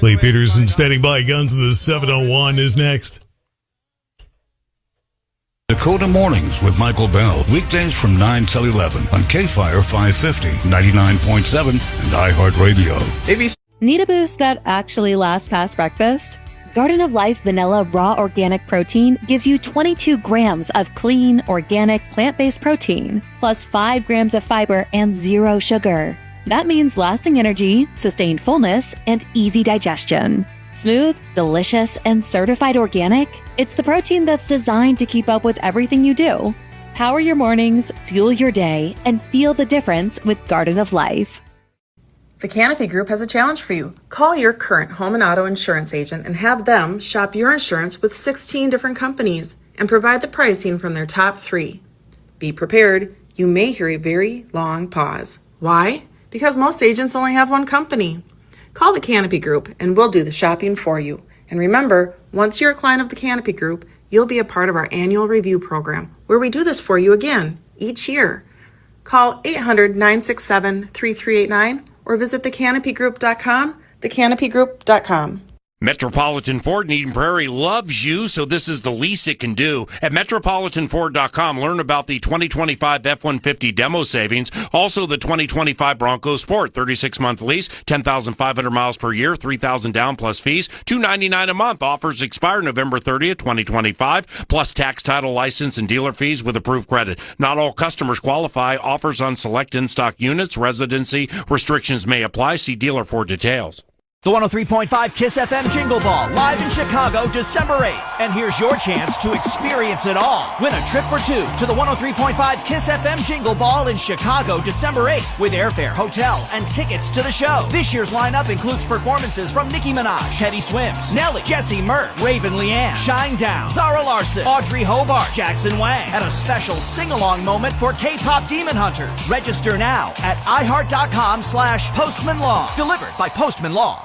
Lee Peterson standing by. Guns in the 701 is next. Dakota Mornings with Michael Bell. Weekdays from 9 till 11 on KFYR 550, 99.7, and iHeartRadio. Need a boost that actually lasts past breakfast? Garden of Life Vanilla Raw Organic Protein gives you 22 grams of clean, organic, plant-based protein, plus 5 grams of fiber and 0 sugar. That means lasting energy, sustained fullness, and easy digestion. Smooth, delicious, and certified organic, it's the protein that's designed to keep up with everything you do. Power your mornings, fuel your day, and feel the difference with Garden of Life. The Canopy Group has a challenge for you. Call your current home and auto insurance agent and have them shop your insurance with 16 different companies and provide the pricing from their top 3. Be prepared, you may hear a very long pause. Why? Because most agents only have one company. Call the Canopy Group and we'll do the shopping for you. And remember, once you're a client of the Canopy Group, you'll be a part of our annual review program where we do this for you again each year. Call 800-967-3389 or visit thecanopygroup.com, thecanopygroup.com. Metropolitan Ford in Eden Prairie loves you, so this is the least it can do. At MetropolitanFord.com, learn about the 2025 F-150 demo savings, also the 2025 Bronco Sport, 36-month lease, 10,500 miles per year, $3,000 down plus fees, $299 a month. Offers expire November 30th, 2025, plus tax, title, license, and dealer fees with approved credit. Not all customers qualify. Offers on select in-stock units. Residency restrictions may apply. See dealer for details. The 103.5 KISS FM Jingle Ball, live in Chicago, December 8th. And here's your chance to experience it all. Win a trip for 2 to the 103.5 KISS FM Jingle Ball in Chicago, December 8th, with airfare, hotel, and tickets to the show. This year's lineup includes performances from Nicki Minaj, Teddy Swims, Nelly, Jesse Murph, Raven Leanne, Shinedown, Zara Larson, Audrey Hobart, Jackson Wang, and a special sing-along moment for K-pop Demon Hunters. Register now at iHeart.com/PostmanLaw. Delivered by Postman Law.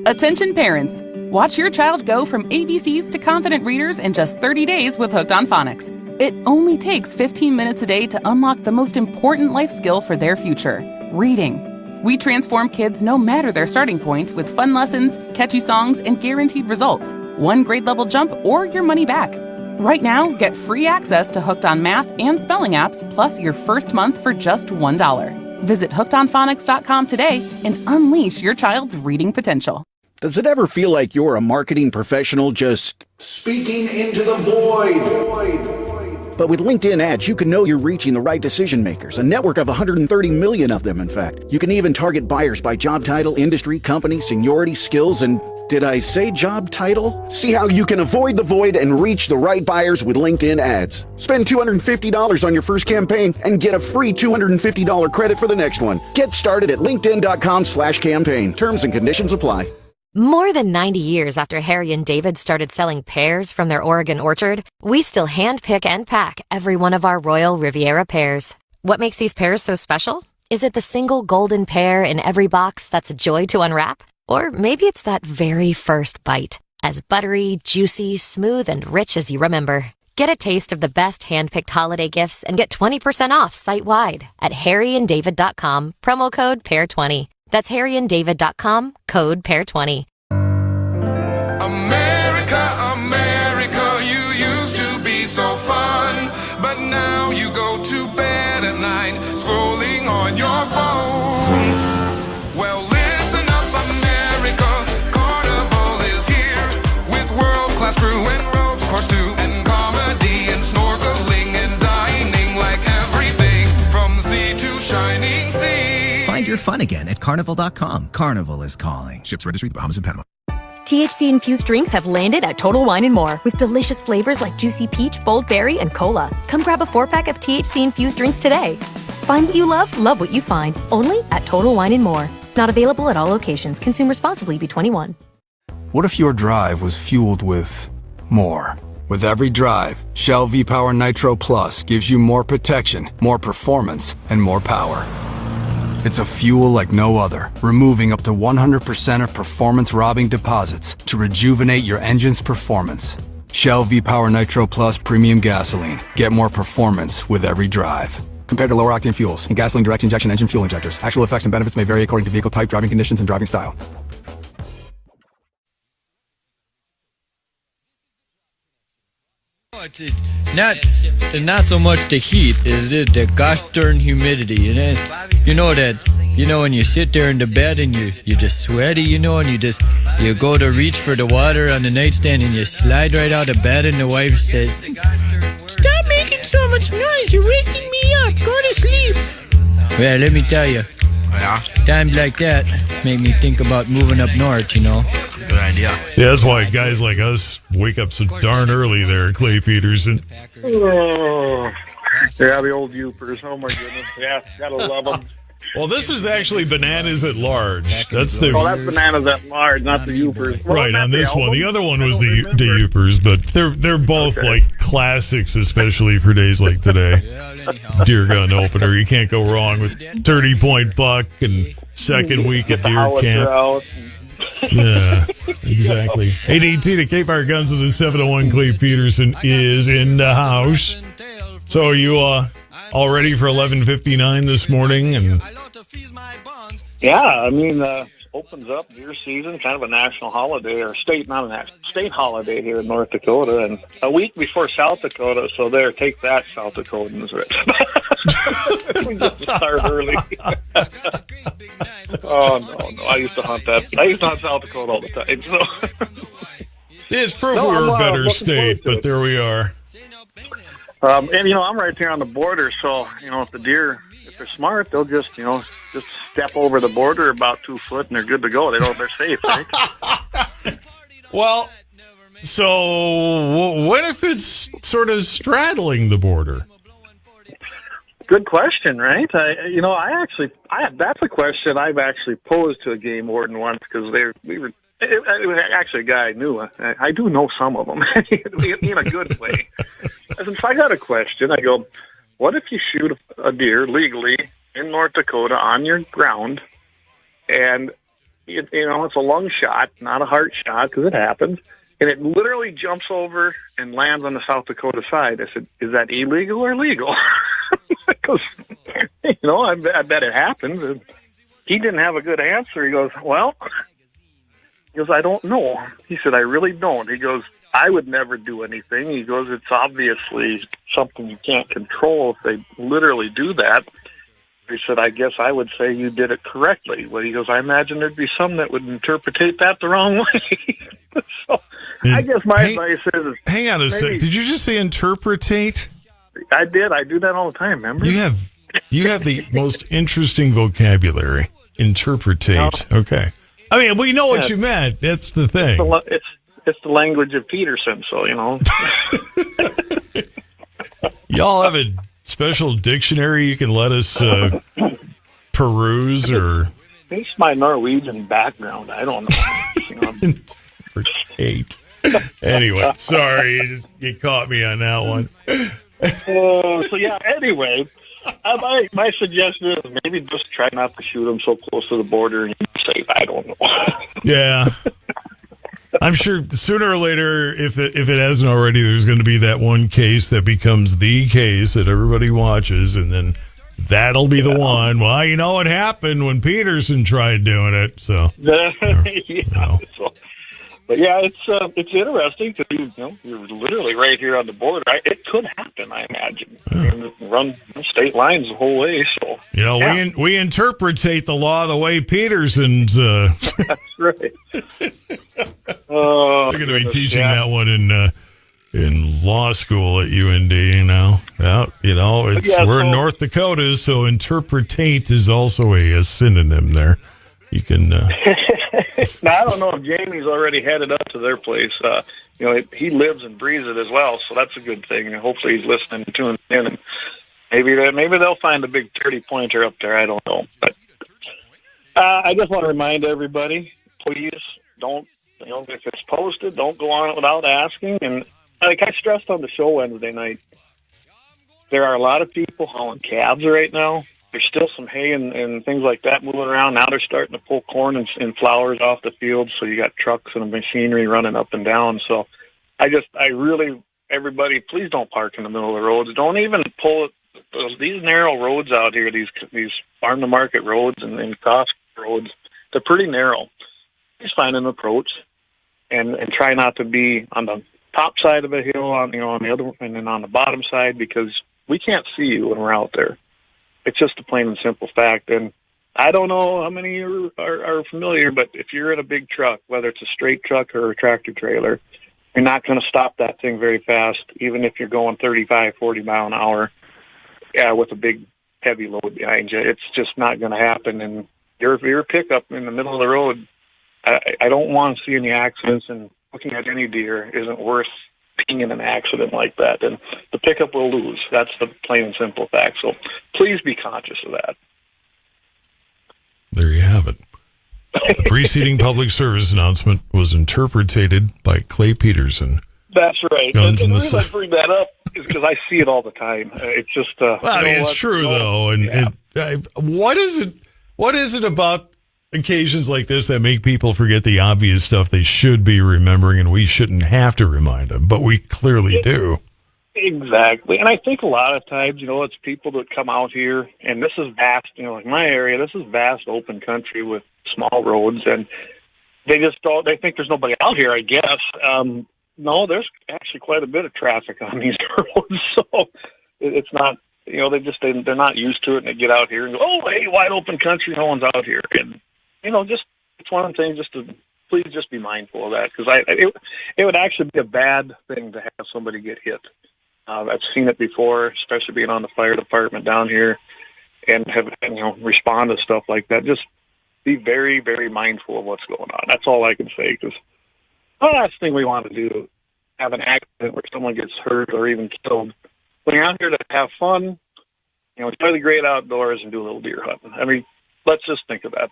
Attention parents! Watch your child go from ABCs to confident readers in just 30 days with Hooked on Phonics. It only takes 15 minutes a day to unlock the most important life skill for their future, reading. We transform kids no matter their starting point with fun lessons, catchy songs, and guaranteed results. 1 grade level jump or your money back. Right now, get free access to Hooked on Math and Spelling apps plus your first month for just $1. Visit hookedonphonics.com today and unleash your child's reading potential. Does it ever feel like you're a marketing professional just speaking into the void? But with LinkedIn ads, you can know you're reaching the right decision makers, a network of 130 million of them, in fact. You can even target buyers by job title, industry, company, seniority, skills, and did I say job title? See how you can avoid the void and reach the right buyers with LinkedIn ads. Spend $250 on your first campaign and get a free $250 credit for the next one. Get started at linkedin.com/campaign. Terms and conditions apply. More than 90 years after Harry and David started selling pears from their Oregon orchard, we still handpick and pack every one of our Royal Riviera pears. What makes these pears so special? Is it the single golden pear in every box that's a joy to unwrap? Or maybe it's that very first bite, as buttery, juicy, smooth, and rich as you remember. Get a taste of the best handpicked holiday gifts and get 20% off site-wide at harryanddavid.com, promo code PAIR20. That's harryanddavid.com, code PAIR20. America, America, you used to be so fun, but now you go to bed at night scrolling on your phone. Well, listen up, America, Carnival is here with world-class crew and ropes course too, and comedy and snorkeling and dining, like everything from sea to shining sea. Find your fun again at Carnival.com. Carnival is calling. Ships Registry, the Bahamas and Panama. THC-infused drinks have landed at Total Wine & More with delicious flavors like juicy peach, bold berry, and cola. Come grab a 4-pack of THC-infused drinks today. Find what you love what you find. Only at Total Wine & More. Not available at all locations. Consume responsibly. Be21. What if your drive was fueled with more? With every drive, Shell V-Power Nitro Plus gives you more protection, more performance, and more power. It's a fuel like no other, removing up to 100% of performance-robbing deposits to rejuvenate your engine's performance. Shell V-Power Nitro Plus Premium Gasoline. Get more performance with every drive. Compared to lower-octane fuels and gasoline direct injection engine fuel injectors, actual effects and benefits may vary according to vehicle type, driving conditions, and driving style. It's not so much the heat, it's the gosh darn humidity. And then, when you sit there in the bed and you're just sweaty, and you go to reach for the water on the nightstand and you slide right out of bed and the wife says, "Stop making so much noise, you're waking me up, go to sleep." Well, let me tell you, times like that make me think about moving up north, Good idea. Yeah, that's why guys like us wake up so darn early there, Clay Peterson. Oh, yeah, the old Youpers. Oh, my goodness. Yeah, gotta love them. Well, this is actually Bananas at Large. That's that's Bananas at Large, not the Youpers. Well, right, on this one. The other one was the Youpers, but they're both like classics, especially for days like today. Deer gun opener. You can't go wrong with 30-point buck and second week at deer camp. Yeah, exactly. 818 at KFYR Guns of the 701. Clay Peterson is in the house. So are you all ready for 11:59 this morning? And yeah, I mean, opens up deer season, kind of a national holiday, or not a national, state holiday here in North Dakota, and a week before South Dakota, so there, take that, South Dakotans. We just start early. Oh, no, I used to hunt South Dakota all the time, so. It's proof we're a better state, but there we are. And, I'm right there on the border, so, if the deer, if they're smart, they'll just step over the border about 2 foot and they're good to go. They're safe, right? Well, so what if it's sort of straddling the border? Good question, right? That's a question I've actually posed to a game warden once, because it was actually a guy I knew. I do know some of them in a good way. So I got a question. I go, what if you shoot a deer legally in North Dakota on your ground, and it's a lung shot, not a heart shot, because it happens, and it literally jumps over and lands on the South Dakota side? I said, is that illegal or legal? Because, I bet it happens. And he didn't have a good answer. He goes, I don't know. He said, I really don't. He goes, I would never do anything. He goes, it's obviously something you can't control if they literally do that. He said, I guess I would say you did it correctly. Well, he goes, I imagine there'd be some that would interpretate that the wrong way. So I guess my advice is... Hang on a sec. Did you just say interpretate? I did. I do that all the time, remember? You have the most interesting vocabulary. Interpretate. No. Okay. I mean, we know what you meant. That's the thing. It's the language of Peterson, so, Y'all have a special dictionary you can let us peruse, or... It's my Norwegian background. I don't know. Interpretate. Anyway, sorry. You caught me on that one. Anyway... my suggestion is maybe just try not to shoot them so close to the border and you're safe. I don't know. Yeah. I'm sure sooner or later, if it hasn't already, there's going to be that one case that becomes the case that everybody watches, and then that'll be the one. Well, you know what happened when Peterson tried doing it, so. But yeah, it's interesting because you're literally right here on the border. It could happen, I imagine. Run state lines the whole way. So we interpretate the law the way Peterson's. That's right. They're going to be teaching that one in law school at UND. We're in North Dakota, so interpretate is also a synonym there. You can. Now, I don't know if Jamie's already headed up to their place. He lives and breathes it as well, so that's a good thing. And hopefully he's listening and tuning in, and maybe they'll find a big 30-pointer up there. I don't know, but I just want to remind everybody, please don't. If it's posted, don't go on it without asking. And like I stressed on the show Wednesday night, there are a lot of people hauling calves right now. There's still some hay and things like that moving around. Now they're starting to pull corn and flowers off the field, so you got trucks and machinery running up and down. So everybody, please don't park in the middle of the roads. Don't even pull these narrow roads out here, these farm-to-market roads and cost roads. They're pretty narrow. Just find an approach and try not to be on the top side of a hill, on the other, and then on the bottom side, because we can't see you when we're out there. It's just a plain and simple fact. And I don't know how many of you are familiar, but if you're in a big truck, whether it's a straight truck or a tractor trailer, you're not going to stop that thing very fast, even if you're going 35, 40 mile an hour with a big, heavy load behind you. It's just not going to happen. And your pickup in the middle of the road, I don't want to see any accidents, and looking at any deer isn't worth being in an accident like that, and the pickup will lose. That's the plain and simple fact. So please be conscious of that. There you have it. The preceding public service announcement was interpreted by Clay Peterson. That's right. Guns and in the the reason I bring that up is because I see it all the time. It's just it's true though. And what is it about occasions like this that make people forget the obvious stuff they should be remembering, and we shouldn't have to remind them, but we clearly do. Exactly. And I think a lot of times, it's people that come out here, and this is vast, like my area, this is vast open country with small roads, and they think there's nobody out here, I guess. No, there's actually quite a bit of traffic on these roads, so it's not, they're not used to it, and they get out here and go, oh, hey, wide open country, no one's out here. And it's one of the things, just to please just be mindful of that, because it would actually be a bad thing to have somebody get hit. I've seen it before, especially being on the fire department down here, and respond to stuff like that. Just be very, very mindful of what's going on. That's all I can say, because the last thing we want to do, have an accident where someone gets hurt or even killed. When you're out here to have fun, enjoy the great outdoors and do a little deer hunting. I mean, let's just think of that.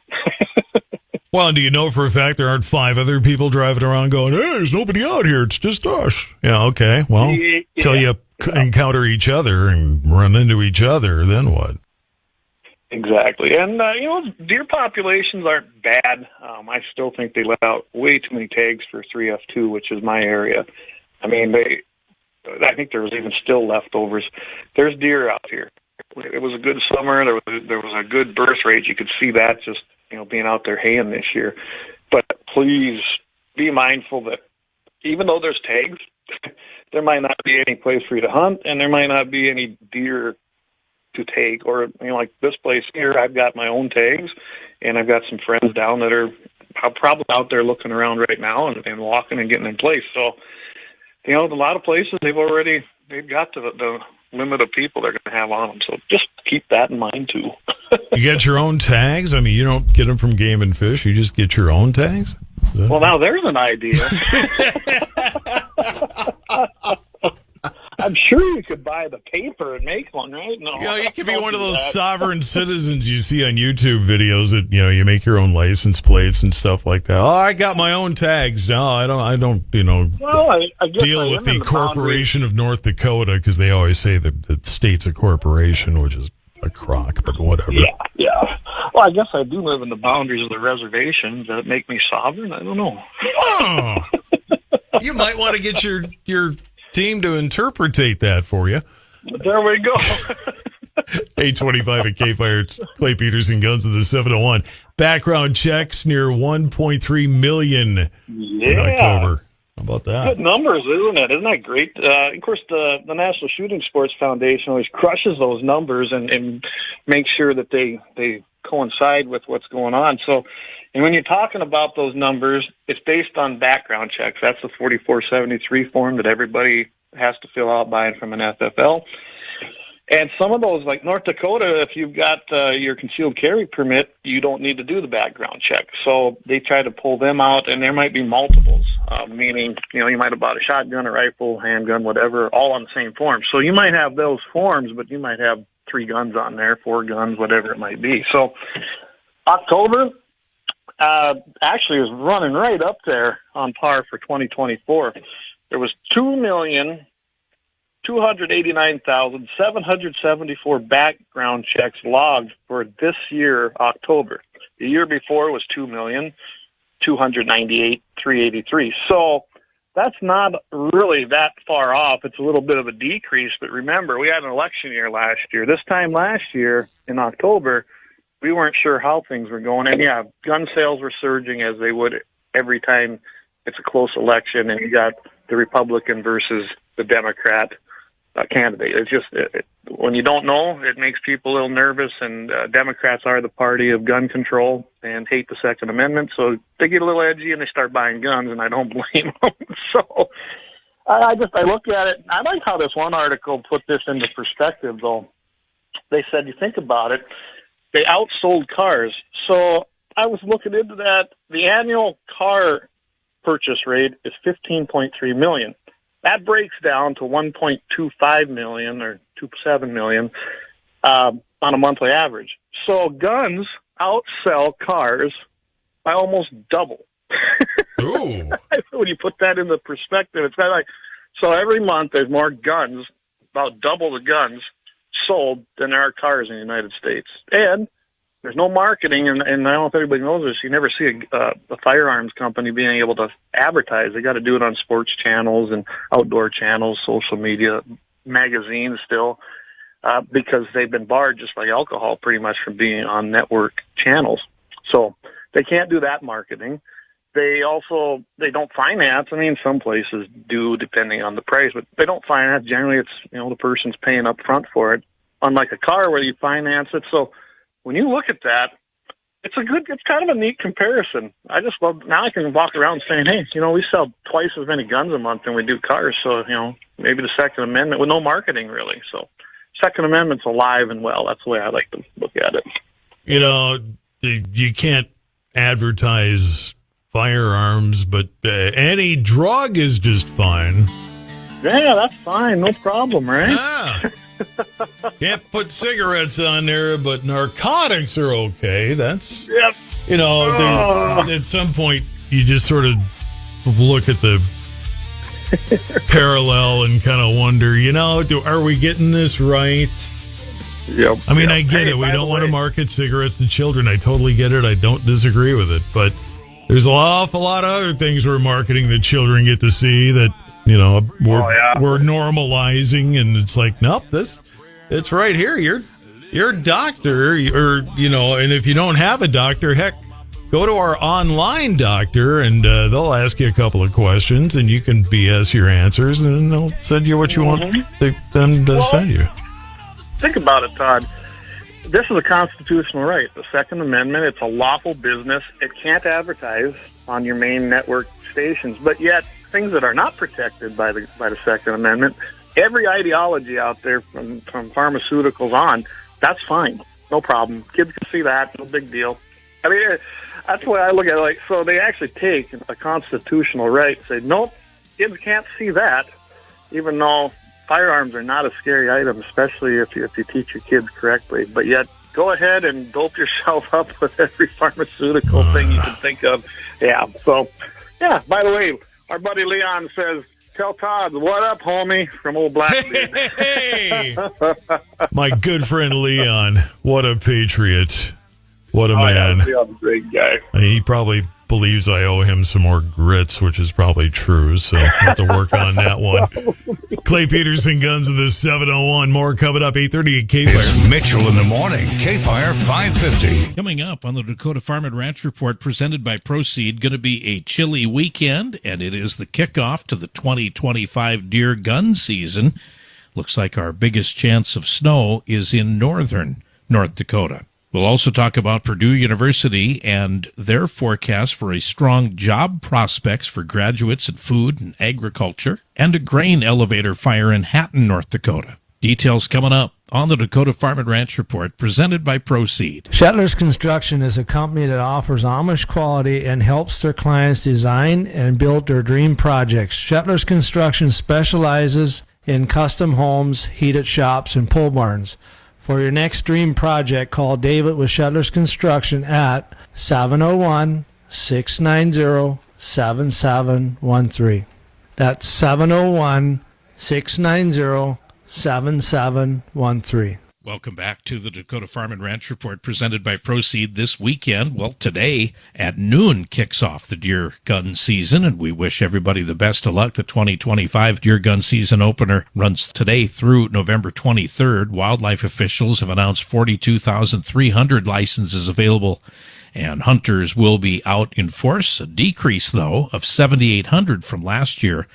Well, do you know for a fact there aren't 5 other people driving around going, hey, there's nobody out here, it's just us? Yeah, okay. Well, till you encounter each other and run into each other, then what? Exactly. And, deer populations aren't bad. I still think they let out way too many tags for 3F2, which is my area. I mean, I think there was even still leftovers. There's deer out here. It was a good summer. There was a good birth rate. You could see that just, being out there haying this year. But please be mindful that even though there's tags, there might not be any place for you to hunt, and there might not be any deer to take. Or, like this place here, I've got my own tags, and I've got some friends down that are probably out there looking around right now and walking and getting in place. So, a lot of places they've got the limit of people they're going to have on them. So just keep that in mind, too. You get your own tags? I mean, you don't get them from Game and Fish. You just get your own tags? Well, now there's an idea. I'm sure you could buy the paper and make one, right? No, you could be one of those sovereign citizens you see on YouTube videos that, you make your own license plates and stuff like that. Oh, I got my own tags. No, I don't well, I guess deal with the Corporation of North Dakota, because they always say that the state's a corporation, which is a crock, but whatever. Yeah. Well, I guess I do live in the boundaries of the reservation. Does that make me sovereign? I don't know. Oh, you might want to get your team to interpretate that for you. There we go. 825 at KFYR. It's Clay Peterson, Guns of the 701. Background checks near 1.3 million in October. How about that? Good numbers, isn't it? Isn't that great? Of course, the National Shooting Sports Foundation always crushes those numbers and makes sure that they coincide with what's going on. So, and when you're talking about those numbers, it's based on background checks. That's the 4473 form that everybody has to fill out buying from an FFL. And some of those, like North Dakota, if you've got your concealed carry permit, you don't need to do the background check. So they try to pull them out, and there might be multiples, meaning, you might have bought a shotgun, a rifle, handgun, whatever, all on the same form. So you might have those forms, but you might have 3 guns on there, 4 guns, whatever it might be. So October actually is running right up there on par for 2024. There was 2,289,774 background checks logged for this year, October. The year before was 2,298,383. So that's not really that far off. It's a little bit of a decrease, but remember, we had an election year last year. This time last year in October, we weren't sure how things were going. And yeah, gun sales were surging as they would every time it's a close election and you got the Republican versus the Democrat candidate. It's just, when you don't know, it makes people a little nervous, and Democrats are the party of gun control and hate the Second Amendment, so they get a little edgy and they start buying guns, and I don't blame them. So I look at it, I like how this one article put this into perspective, though. They said, you think about it, they outsold cars. So I was looking into that. The annual car purchase rate is $15.3 million. That breaks down to $1.25 million or $2.7 million on a monthly average. So guns outsell cars by almost double. Ooh. When you put that into perspective, it's kind of like, so every month there's more guns, about double the guns sold than there are cars in the United States. And there's no marketing, and I don't know if everybody knows this, you never see a firearms company being able to advertise. They got to do it on sports channels and outdoor channels, social media, magazines still, because they've been barred, just like alcohol, pretty much from being on network channels. So they can't do that marketing. They don't finance. I mean, some places do, depending on the price, but they don't finance. Generally, it's, the person's paying up front for it, unlike a car where you finance it. So when you look at that, it's kind of a neat comparison. I just love, now I can walk around saying, hey, we sell twice as many guns a month than we do cars. So, maybe the Second Amendment with no marketing really. So Second Amendment's alive and well. That's the way I like to look at it. You can't advertise firearms, but any drug is just fine. Yeah, that's fine. No problem, right? Yeah. Can't put cigarettes on there, but narcotics are okay. That's, yep. At some point, you just sort of look at the parallel and kind of wonder, are we getting this right? Yep. I mean, I get it. We don't want to market cigarettes to children. I totally get it. I don't disagree with it. But there's an awful lot of other things we're marketing that children get to see that, we're normalizing, and it's like, nope, it's right here. Your doctor, or, and if you don't have a doctor, heck, go to our online doctor, and they'll ask you a couple of questions, and you can BS your answers, and they'll send you what you want them to send you. Think about it, Todd. This is a constitutional right. The Second Amendment, it's a lawful business. It can't advertise on your main network stations, but yet things that are not protected by the Second Amendment every ideology out there from pharmaceuticals on, that's fine. No problem. Kids can see that. No big deal. I mean, that's the way I look at it. Like, so they actually take a constitutional right and say, nope, kids can't see that, even though firearms are not a scary item, especially if you teach your kids correctly. But yet, go ahead and dope yourself up with every pharmaceutical thing you can think of. Yeah. So, yeah, by the way, our buddy Leon says, tell Todd, what up, homie, from old Blackbeard. Hey! My good friend Leon, what a patriot. What a man. Yeah, Leon's a great guy. He probably believes I owe him some more grits, which is probably true, so I'll have to work on that one. Clay Peterson, Guns of the 701. More coming up, 8:30 at KFYR. It's Mitchell in the morning, KFYR 550. Coming up on the Dakota Farm and Ranch Report presented by Proceed, going to be a chilly weekend, and it is the kickoff to the 2025 deer gun season. Looks like our biggest chance of snow is in northern North Dakota. We'll also talk about Purdue University and their forecast for a strong job prospects for graduates in food and agriculture, and a grain elevator fire in Hatton, North Dakota. Details coming up on the Dakota Farm and Ranch Report presented by Proceed. Shetler's Construction is a company that offers Amish quality and helps their clients design and build their dream projects. Shetler's Construction specializes in custom homes, heated shops, and pole barns. For your next dream project, call David with Shetler's Construction at 701-690-7713. That's 701-690-7713. Welcome back to the Dakota Farm and Ranch Report presented by Proceed this weekend. Well, today at noon kicks off the deer gun season, and we wish everybody the best of luck. The 2025 deer gun season opener runs today through November 23rd. Wildlife officials have announced 42,300 licenses available, and hunters will be out in force. A decrease, though, of 7,800 from last year.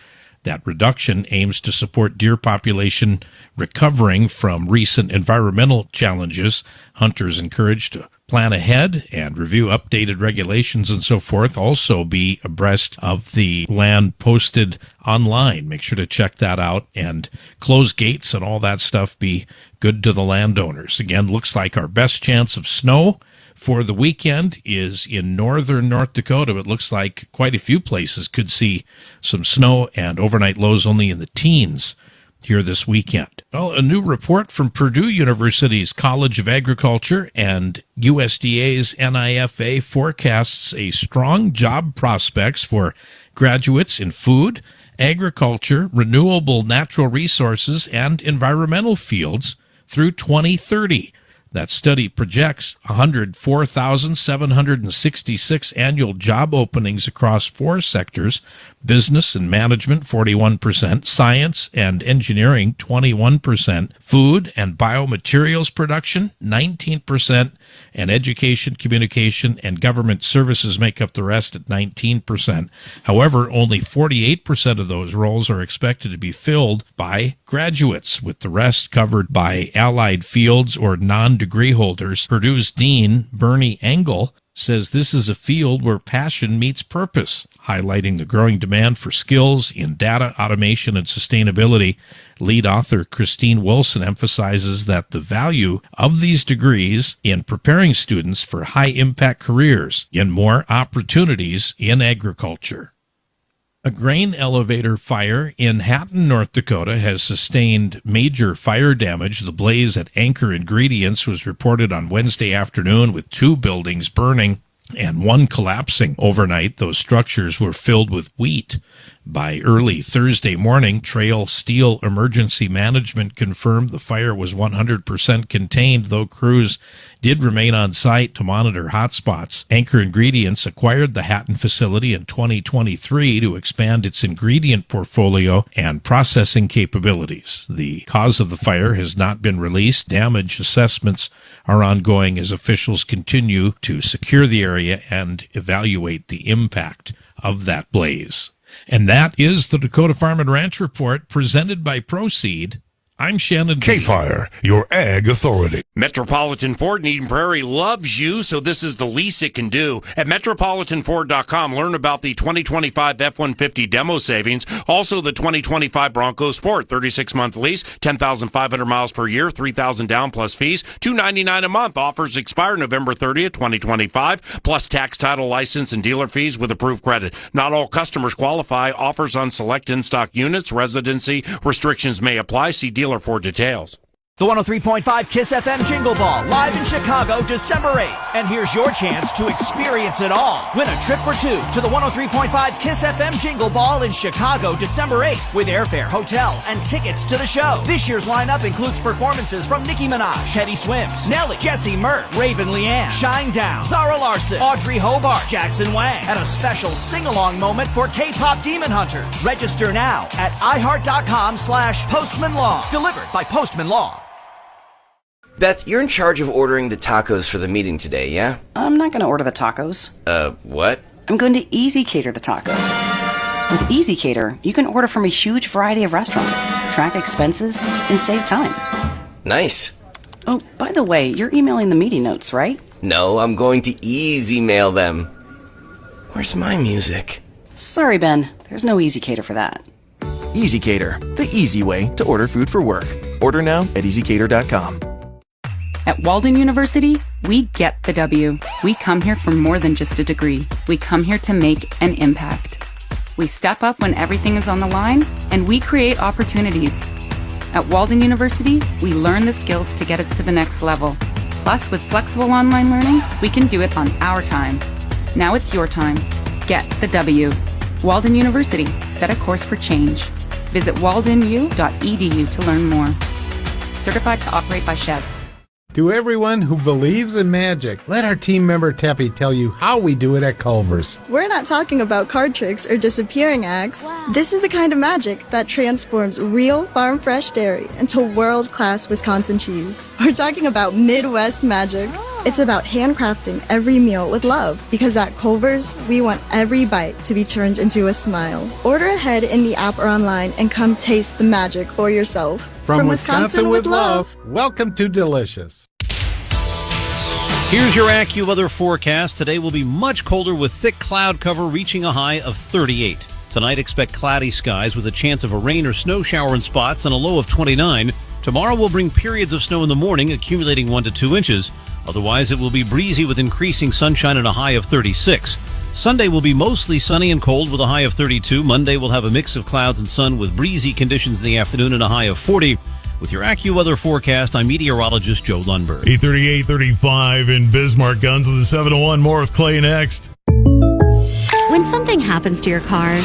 That reduction aims to support deer population recovering from recent environmental challenges. Hunters encouraged to plan ahead and review updated regulations and so forth. Also be abreast of the land posted online. Make sure to check that out, and close gates and all that stuff. Be good to the landowners. Again, looks like our best chance of snow for the weekend is in northern North Dakota. It looks like quite a few places could see some snow, and overnight lows only in the teens here this weekend. Well, a new report from Purdue University's College of Agriculture and USDA's NIFA forecasts a strong job prospects for graduates in food, agriculture, renewable natural resources, and environmental fields through 2030. That study projects 104,766 annual job openings across 4 sectors: business and management 41%, science and engineering 21%, food and biomaterials production 19%, and education, communication, and government services make up the rest at 19%. However, only 48% of those roles are expected to be filled by graduates, with the rest covered by allied fields or non-degree holders. Purdue's Dean Bernie Engel says this is a field where passion meets purpose, highlighting the growing demand for skills in data, automation, and sustainability. Lead author Christine Wilson emphasizes that the value of these degrees in preparing students for high-impact careers and more opportunities in agriculture. A grain elevator fire in Hatton, North Dakota has sustained major fire damage. The blaze at Anchor Ingredients was reported on Wednesday afternoon, with 2 buildings burning and 1 collapsing overnight. Those structures were filled with wheat. By early Thursday morning, Trail Steel Emergency Management confirmed the fire was 100% contained, though crews did remain on site to monitor hotspots. Anchor Ingredients acquired the Hatton facility in 2023 to expand its ingredient portfolio and processing capabilities. The cause of the fire has not been released. Damage assessments are ongoing as officials continue to secure the area and evaluate the impact of that blaze. And that is the Dakota Farm and Ranch Report presented by Proceed I'm Shannon. KFYR, your ag authority. Metropolitan Ford in Eden Prairie loves you, so this is the least it can do. At MetropolitanFord.com, learn about the 2025 F-150 demo savings, also the 2025 Bronco Sport, 36-month lease, 10,500 miles per year, $3,000 down plus fees, $299 a month. Offers expire November 30th, 2025, plus tax, title, license, and dealer fees with approved credit. Not all customers qualify. Offers on select in-stock units. Residency restrictions may apply. See dealer for details. The 103.5 KISS FM Jingle Ball, live in Chicago, December 8th. And here's your chance to experience it all. Win a trip for two to the 103.5 KISS FM Jingle Ball in Chicago, December 8th, with airfare, hotel, and tickets to the show. This year's lineup includes performances from Nicki Minaj, Teddy Swims, Nelly, Jesse Murph, Raven Leanne, Shinedown, Zara Larson, Audrey Hobart, Jackson Wang, and a special sing-along moment for K-pop Demon Hunters. Register now at iHeart.com/PostmanLaw. Delivered by Postman Law. Beth, you're in charge of ordering the tacos for the meeting today, yeah? I'm not going to order the tacos. What? I'm going to Easy Cater the tacos. With Easy Cater, you can order from a huge variety of restaurants, track expenses, and save time. Nice. Oh, by the way, you're emailing the meeting notes, right? No, I'm going to easy mail them. Where's my music? Sorry, Ben. There's no Easy Cater for that. Easy Cater, the easy way to order food for work. Order now at easycater.com. At Walden University, we get the W. We come here for more than just a degree. We come here to make an impact. We step up when everything is on the line, and we create opportunities. At Walden University, we learn the skills to get us to the next level. Plus, with flexible online learning, we can do it on our time. Now it's your time. Get the W. Walden University, set a course for change. Visit waldenu.edu to learn more. Certified to operate by SHEV. To everyone who believes in magic, let our team member Teppy tell you how we do it at Culver's. We're not talking about card tricks or disappearing acts. Wow. This is the kind of magic that transforms real farm-fresh dairy into world-class Wisconsin cheese. We're talking about Midwest magic. Oh. It's about handcrafting every meal with love, because at Culver's, we want every bite to be turned into a smile. Order ahead in the app or online and come taste the magic for yourself. From Wisconsin with love, welcome to Delicious. Here's your AccuWeather forecast. Today will be much colder with thick cloud cover reaching a high of 38. Tonight, expect cloudy skies with a chance of a rain or snow shower in spots and a low of 29. Tomorrow will bring periods of snow in the morning, accumulating 1 to 2 inches. Otherwise, it will be breezy with increasing sunshine and a high of 36. Sunday will be mostly sunny and cold with a high of 32. Monday will have a mix of clouds and sun with breezy conditions in the afternoon and a high of 40. With your AccuWeather forecast, I'm meteorologist Joe Lundberg. 8:38:35 in Bismarck. Guns of the 701. More with Clay next. When something happens to your car,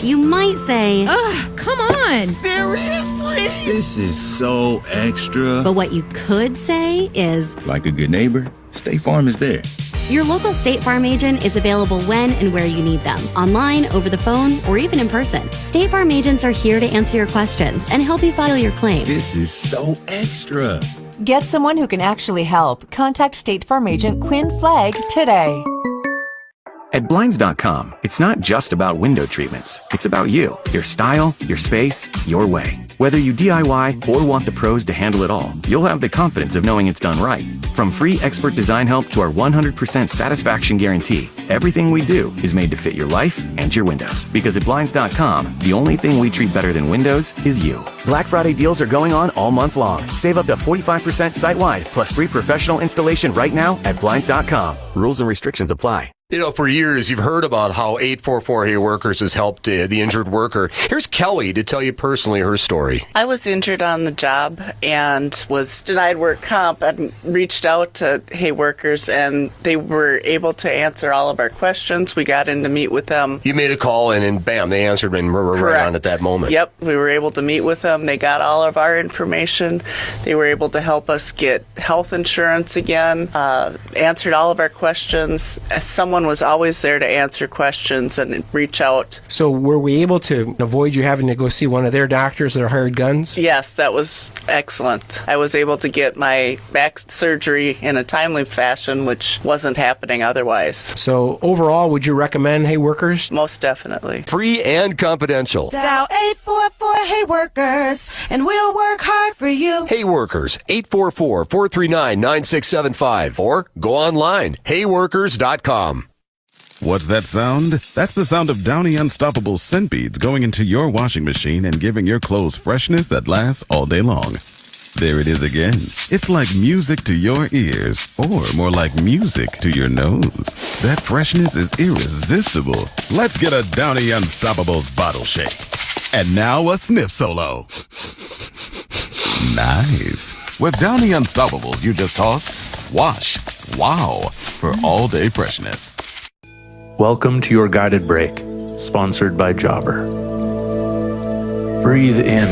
you might say, "Ugh, come on. Seriously? This is so extra." But what you could say is, like a good neighbor, State Farm is there. Your local State Farm agent is available when and where you need them, online, over the phone, or even in person. State Farm agents are here to answer your questions and help you file your claim. This is so extra. Get someone who can actually help. Contact State Farm agent Quinn Flagg today. At Blinds.com, it's not just about window treatments. It's about you, your style, your space, your way. Whether you DIY or want the pros to handle it all, you'll have the confidence of knowing it's done right. From free expert design help to our 100% satisfaction guarantee, everything we do is made to fit your life and your windows. Because at Blinds.com, the only thing we treat better than windows is you. Black Friday deals are going on all month long. Save up to 45% site-wide, plus free professional installation right now at Blinds.com. Rules and restrictions apply. You know, for years, you've heard about how 844 Hey Workers has helped the injured worker. Here's Kelly to tell you personally her story. I was injured on the job and was denied work comp and reached out to Hey Workers, and they were able to answer all of our questions. We got in to meet with them. You made a call and bam, they answered and right on at that moment. Yep, we were able to meet with them. They got all of our information. They were able to help us get health insurance again, answered all of our questions. Someone someone was always there to answer questions and reach out. So were we able to avoid you having to go see one of their doctors that are hired guns? Yes, that was excellent. I was able to get my back surgery in a timely fashion, which wasn't happening otherwise. So overall, would you recommend Hey Workers? Most definitely. Free and confidential. Dial 844 Hey Workers, and we'll work hard for you. Hey Workers, 844-439-9675. Or go online, heyworkers.com. What's that sound? That's the sound of Downy Unstoppable scent beads going into your washing machine and giving your clothes freshness that lasts all day long. There it is again. It's like music to your ears, or more like music to your nose. That freshness is irresistible. Let's get a Downy Unstoppables bottle shake. And now a sniff solo. Nice. With Downy Unstoppables, you just toss, wash, wow, for all-day freshness. Welcome to your guided break, sponsored by Jobber. Breathe in.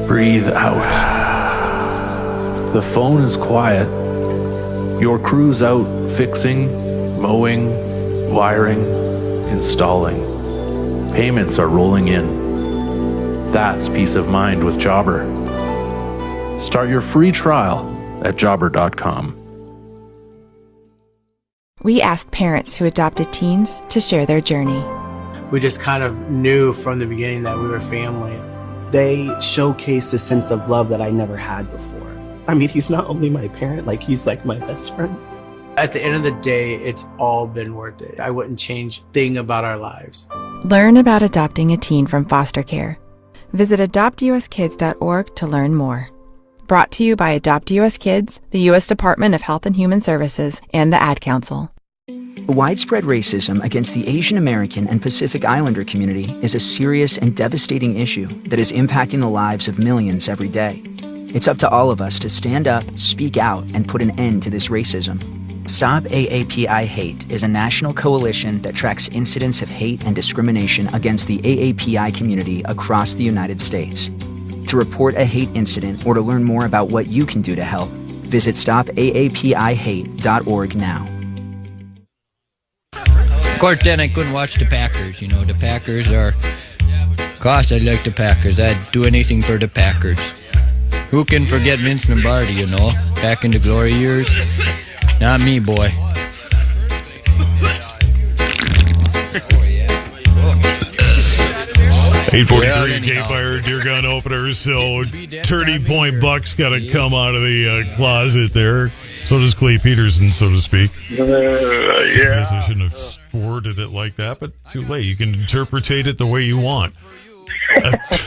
Breathe out. The phone is quiet. Your crew's out fixing, mowing, wiring, installing. Payments are rolling in. That's peace of mind with Jobber. Start your free trial at jobber.com. We asked parents who adopted teens to share their journey. We just kind of knew from the beginning that we were family. They showcased a sense of love that I never had before. I mean, he's not only my parent, like he's like my best friend. At the end of the day, it's all been worth it. I wouldn't change a thing about our lives. Learn about adopting a teen from foster care. Visit adoptuskids.org to learn more. Brought to you by Adopt US Kids, the U.S. Department of Health and Human Services, and the Ad Council. Widespread racism against the Asian American and Pacific Islander community is a serious and devastating issue that is impacting the lives of millions every day. It's up to all of us to stand up, speak out, and put an end to this racism. Stop AAPI Hate is a national coalition that tracks incidents of hate and discrimination against the AAPI community across the United States. To report a hate incident or to learn more about what you can do to help, visit stopaapihate.org now. Of course, then I couldn't watch the Packers. You know, the Packers are... Gosh, I like the Packers. I'd do anything for the Packers. Who can forget Vince Lombardi, you know? Back in the glory years. Not me, boy. 843 KFYR deer gun opener. So Turning Point Buck's got to come out of the closet there. So does Clay Peterson, so to speak. Yeah. I guess I shouldn't have worded it like that, but too late. You can interpretate it the way you want.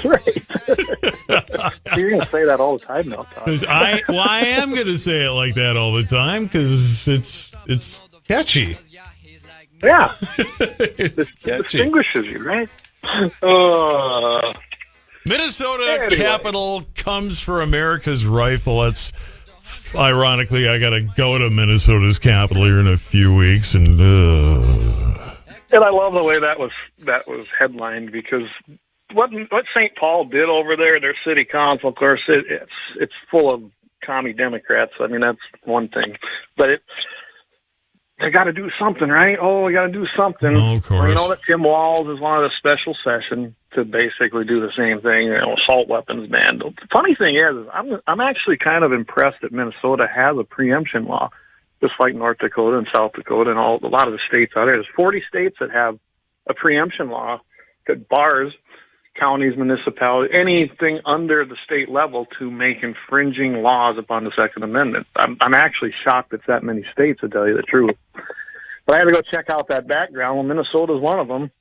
Right. You're going to say that all the time now, Todd. I am going to say it like that all the time because it's catchy. Yeah. It's catchy. Distinguishes you, right? Minnesota capital comes for America's rifle. That's ironically, I got to go to Minnesota's capital here in a few weeks, and I love the way that was headlined, because what St. Paul did over there, their city council, of course, it's full of commie Democrats. I mean, that's one thing, but they got to do something, right? Oh, we got to do something. Oh, of course. Well, you know that Tim Walz is one of the special session to basically do the same thing. You know, assault weapons ban. The funny thing is I'm actually kind of impressed that Minnesota has a preemption law, just like North Dakota and South Dakota and a lot of the states out there. There's 40 states that have a preemption law that bars counties, municipalities, anything under the state level to make infringing laws upon the Second Amendment. I'm actually shocked it's that many states, to tell you the truth. But I had to go check out that background. Well, Minnesota's one of them.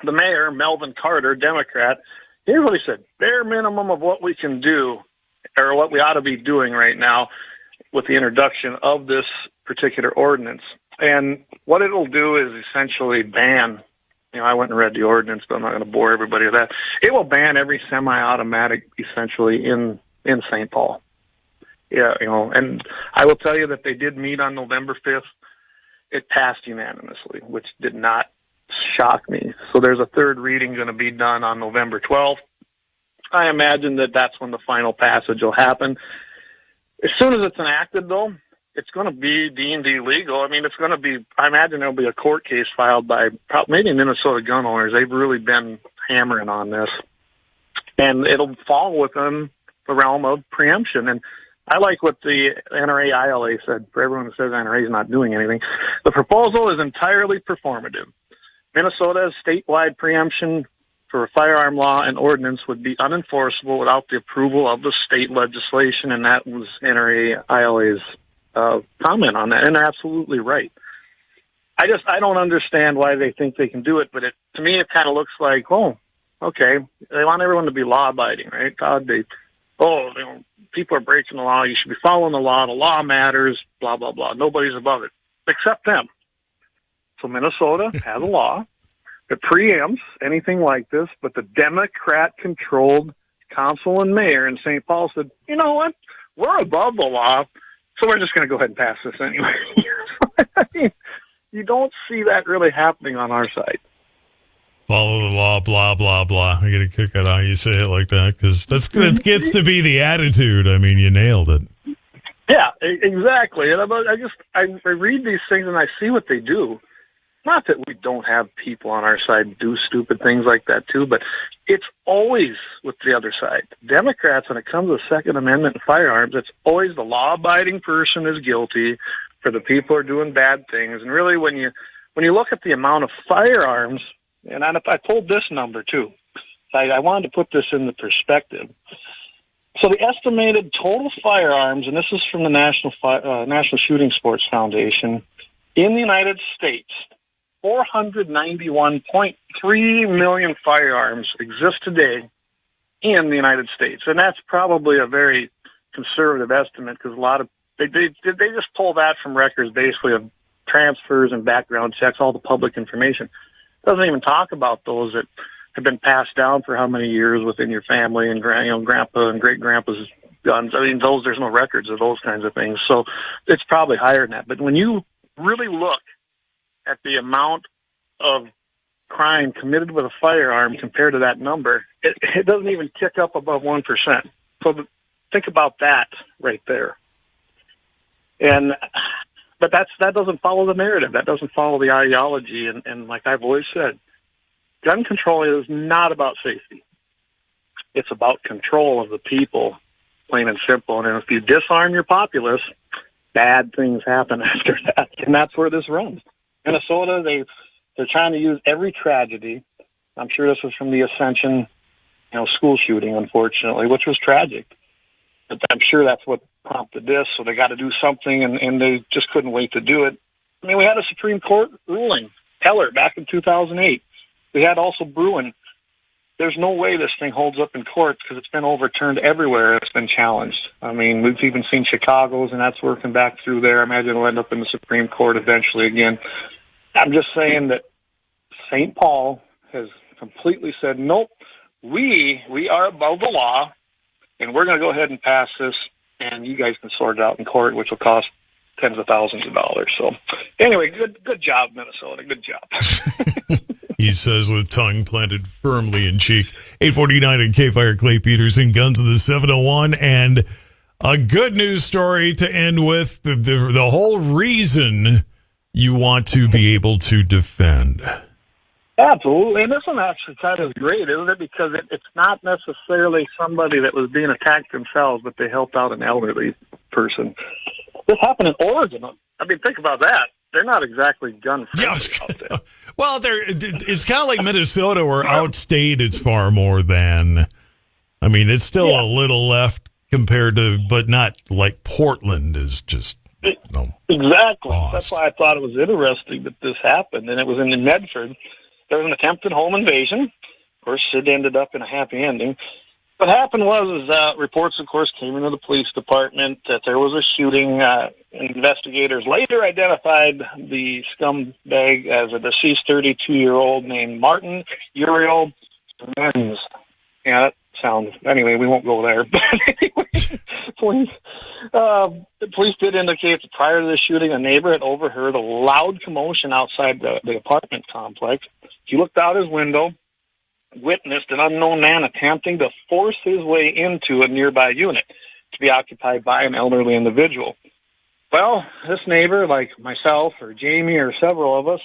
The mayor, Melvin Carter, Democrat, here's what he said: bare minimum of what we can do, or what we ought to be doing right now with the introduction of this particular ordinance. And what it'll do is essentially ban, I went and read the ordinance, but I'm not going to bore everybody with that. It will ban every semi-automatic, essentially, in St. Paul. Yeah, and I will tell you that they did meet on November 5th. It passed unanimously, which did not shock me. So there's a third reading going to be done on November 12th. I imagine that that's when the final passage will happen. As soon as it's enacted, though, it's going to be deemed illegal. I mean, it's going to be, I imagine there'll be a court case filed by maybe Minnesota gun owners. They've really been hammering on this. And it'll fall within the realm of preemption. And I like what the NRA ILA said. For everyone who says NRA is not doing anything, the proposal is entirely performative. Minnesota's statewide preemption for a firearm law and ordinance would be unenforceable without the approval of the state legislation, and that was NRA ILA's comment on that, and they're absolutely right. I don't understand why they think they can do it, but to me it kind of looks like, oh, okay, they want everyone to be law-abiding, right? People are breaking the law, you should be following the law matters, blah, blah, blah. Nobody's above it, except them. So Minnesota has a law that preempts anything like this, but the Democrat-controlled council and mayor in St. Paul said, you know what, we're above the law, so we're just going to go ahead and pass this anyway. I mean, you don't see that really happening on our side. Follow the law, blah, blah, blah. I get a kick out of how you say it like that, because that gets to be the attitude. I mean, you nailed it. Yeah, exactly. And I read these things and I see what they do. Not that we don't have people on our side do stupid things like that too, but it's always with the other side. Democrats, when it comes to the Second Amendment and firearms, it's always the law-abiding person is guilty for the people who are doing bad things. And really, when you look at the amount of firearms, and I pulled this number too. I wanted to put this into perspective. So the estimated total firearms, and this is from the National Shooting Sports Foundation, in the United States, 491.3 million firearms exist today in the United States. And that's probably a very conservative estimate because a lot of, they just pull that from records basically of transfers and background checks, all the public information. It doesn't even talk about those that have been passed down for how many years within your family and grandpa and great grandpa's guns. I mean, there's no records of those kinds of things. So it's probably higher than that. But when you really look at the amount of crime committed with a firearm compared to that number, it doesn't even tick up above 1%. So think about that right there. But that doesn't follow the narrative. That doesn't follow the ideology. And like I've always said, gun control is not about safety. It's about control of the people, plain and simple. And if you disarm your populace, bad things happen after that. And that's where this runs. Minnesota, they're trying to use every tragedy. I'm sure this was from the Ascension, school shooting, unfortunately, which was tragic. But I'm sure that's what prompted this. So they got to do something, and they just couldn't wait to do it. I mean, we had a Supreme Court ruling, Heller, back in 2008. We had also Bruin. There's no way this thing holds up in court because it's been overturned everywhere. It's been challenged. I mean, we've even seen Chicago's, and that's working back through there. I imagine it'll end up in the Supreme Court eventually again. I'm just saying that St. Paul has completely said, nope, we are above the law, and we're going to go ahead and pass this, and you guys can sort it out in court, which will cost tens of thousands of dollars. So anyway, good job, Minnesota. Good job. He says with tongue planted firmly in cheek. 849 and KFYR, Clay Peterson, Guns of the 701. And a good news story to end with. The whole reason you want to be able to defend. Absolutely. And this one actually kind of great, isn't it? Because it's not necessarily somebody that was being attacked themselves, but they helped out an elderly person. This happened in Oregon. I mean, think about that. They're not exactly gun-friendly out there. Well, it's kind of like Minnesota, where outstate it's far more than. I mean, it's still a little left compared to, but not like Portland is just. Exactly. Lost. That's why I thought it was interesting that this happened, and it was in Medford. There was an attempted home invasion. Of course, it ended up in a happy ending. What happened was reports, of course, came into the police department that there was a shooting. Investigators later identified the scumbag as a deceased 32-year-old named Martin Uriel Menz. Yeah, that sounds... Anyway, we won't go there. But anyway, the police did indicate that prior to the shooting, a neighbor had overheard a loud commotion outside the apartment complex. He looked out his window, witnessed an unknown man attempting to force his way into a nearby unit to be occupied by an elderly individual. Well, this neighbor, like myself or Jamie or several of us,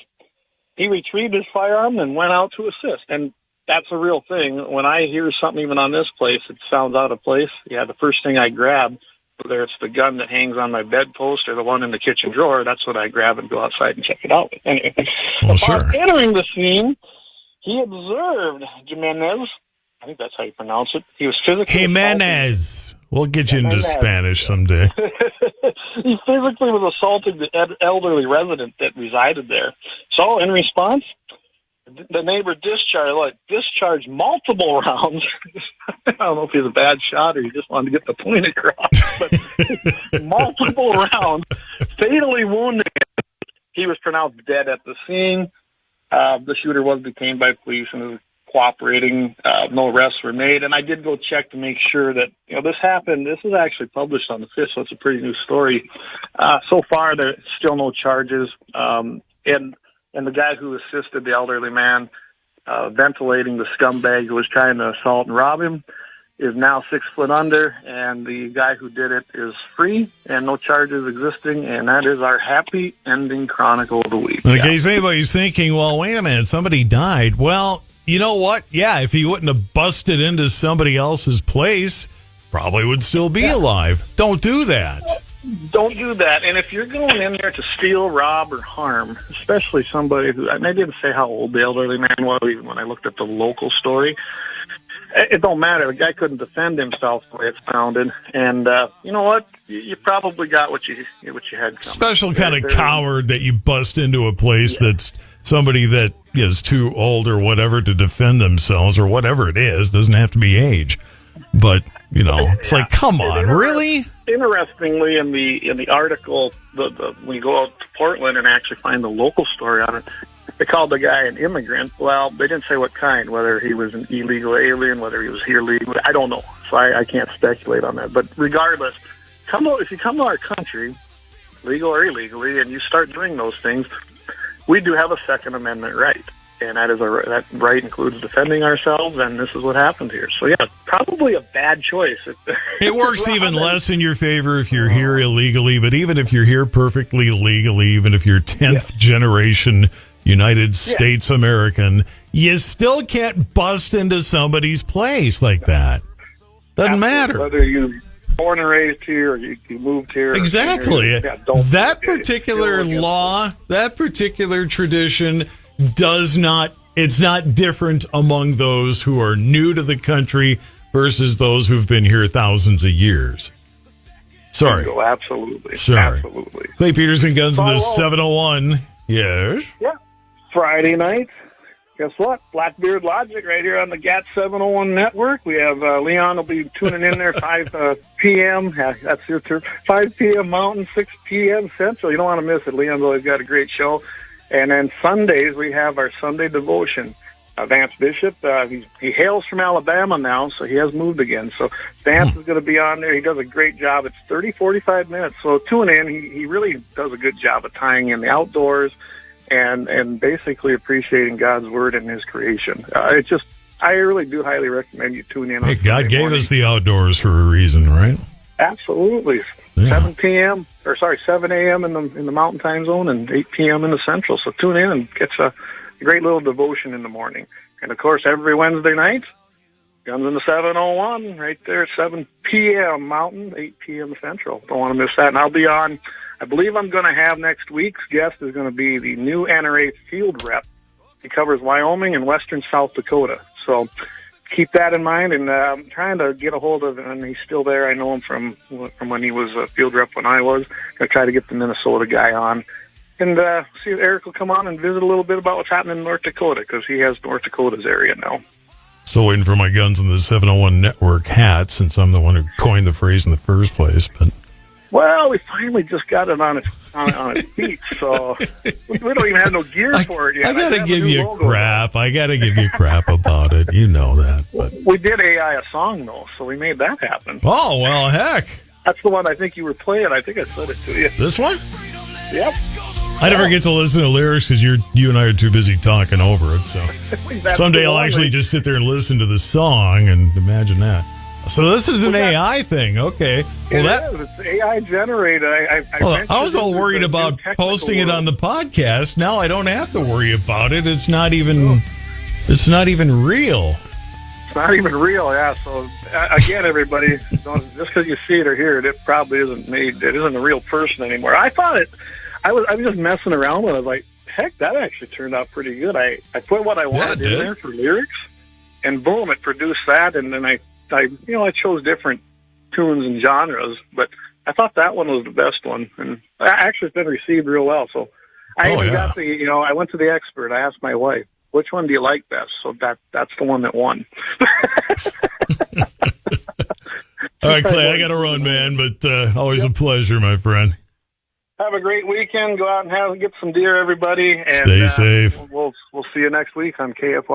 he retrieved his firearm and went out to assist. And that's a real thing. When I hear something even on this place, it sounds out of place. Yeah, the first thing I grab, whether it's the gun that hangs on my bedpost or the one in the kitchen drawer, that's what I grab and go outside and check it out. Anyway, upon entering the scene, he observed Jimenez. I think that's how you pronounce it. He was physically Jimenez. We'll get you into Spanish someday. He physically was assaulting the elderly resident that resided there. So, in response, the neighbor discharged multiple rounds. I don't know if he's a bad shot or he just wanted to get the point across, but multiple rounds, fatally wounding him. He was pronounced dead at the scene. The shooter was detained by police and was cooperating. No arrests were made, and I did go check to make sure that this happened. This was actually published on the 5th, so it's a pretty new story. So far, there's still no charges, and the guy who assisted the elderly man ventilating the scumbag who was trying to assault and rob him is now 6 foot under, and the guy who did it is free and no charges existing, and that is our happy ending chronicle of the week. In case anybody's thinking, well, wait a minute, somebody died. Well, you know what? Yeah, if he wouldn't have busted into somebody else's place, probably would still be alive. Don't do that. Don't do that. And if you're going in there to steal, rob, or harm, especially somebody who, I didn't say how old the elderly man was, even when I looked at the local story, it don't matter. The guy couldn't defend himself the way it sounded. And you know what? You probably got what you had coming. Special kind of coward that you bust into a place that's somebody that is too old or whatever to defend themselves or whatever it is. Doesn't have to be age. But, it's like, come on, really? Interestingly, in the article, when you go out to Portland and actually find the local story on it, they called the guy an immigrant. Well, they didn't say what kind, whether he was an illegal alien, whether he was here legally. I don't know, so I can't speculate on that. But regardless, if you come to our country, legal or illegally, and you start doing those things, we do have a Second Amendment right. And that right includes defending ourselves, and this is what happened here. So, yeah, probably a bad choice. It works even less in your favor if you're here illegally, but even if you're here perfectly legally, even if you're 10th generation United States American, you still can't bust into somebody's place like that. Doesn't matter. Whether you born and raised here or you moved here. Exactly. That particular law, that particular tradition it's not different among those who are new to the country versus those who've been here thousands of years. Sorry. Oh, absolutely. Sorry. Absolutely. Clay Peterson, Guns of the 701. Yes. Yeah. Friday night. Guess what? Blackbeard Logic right here on the GAT701 network. We have Leon will be tuning in there 5 p.m. That's your turn. 5 p.m. Mountain, 6 p.m. Central. You don't want to miss it. Leon's always got a great show. And then Sundays, we have our Sunday devotion. Vance Bishop, he hails from Alabama now, so he has moved again. So Vance is going to be on there. He does a great job. It's 30, 45 minutes. So tune in. He really does a good job of tying in the outdoors and basically appreciating God's word and his creation. I really do highly recommend you tune in. Hey, God gave us the outdoors for a reason, right? Absolutely. Yeah. 7 a.m. in the Mountain Time Zone and 8 p.m. in the Central. So tune in and get a great little devotion in the morning. And, of course, every Wednesday night, Guns in the 701 right there at 7 p.m. Mountain, 8 p.m. Central. Don't want to miss that. And I'll be on, I believe I'm going to have next week's guest is going to be the new NRA field rep. He covers Wyoming and western South Dakota. So keep that in mind, and I'm trying to get a hold of him, and he's still there. I know him from when he was a field rep when I was. Going to try to get the Minnesota guy on, and see if Eric will come on and visit a little bit about what's happening in North Dakota, because he has North Dakota's area now. Still waiting for my Guns in the 701 Network hat, since I'm the one who coined the phrase in the first place. But well, we finally just got it on its feet, so we don't even have no gear for it yet. I got to give you crap. I got to give you crap about it. You know that. But we did AI a song, though, so we made that happen. Oh, well, heck. That's the one I think you were playing. I think I said it to you. This one? Yep. I never get to listen to lyrics because you and I are too busy talking over it. So someday I'll actually just sit there and listen to the song, and imagine that. So this is an AI thing. Okay. Well, it's AI generated. I was all worried about posting it on the podcast. Now I don't have to worry about it. It's not even. It's not even real. It's not even real. Yeah. So again, everybody, just because you see it or hear it, it probably isn't made. It isn't a real person anymore. I thought it. I was just messing around with it. I was like, heck, that actually turned out pretty good. I put what I wanted in there for lyrics, and boom, it produced that. And then I chose different tunes and genres, but I thought that one was the best one, and actually it's been received real well. So I got I went to the expert. I asked my wife, which one do you like best? So that's the one that won. All right, Clay, I got to run, man, but always a pleasure, my friend. Have a great weekend. Go out and get some deer, everybody. And, stay safe. We'll see you next week on KFYR.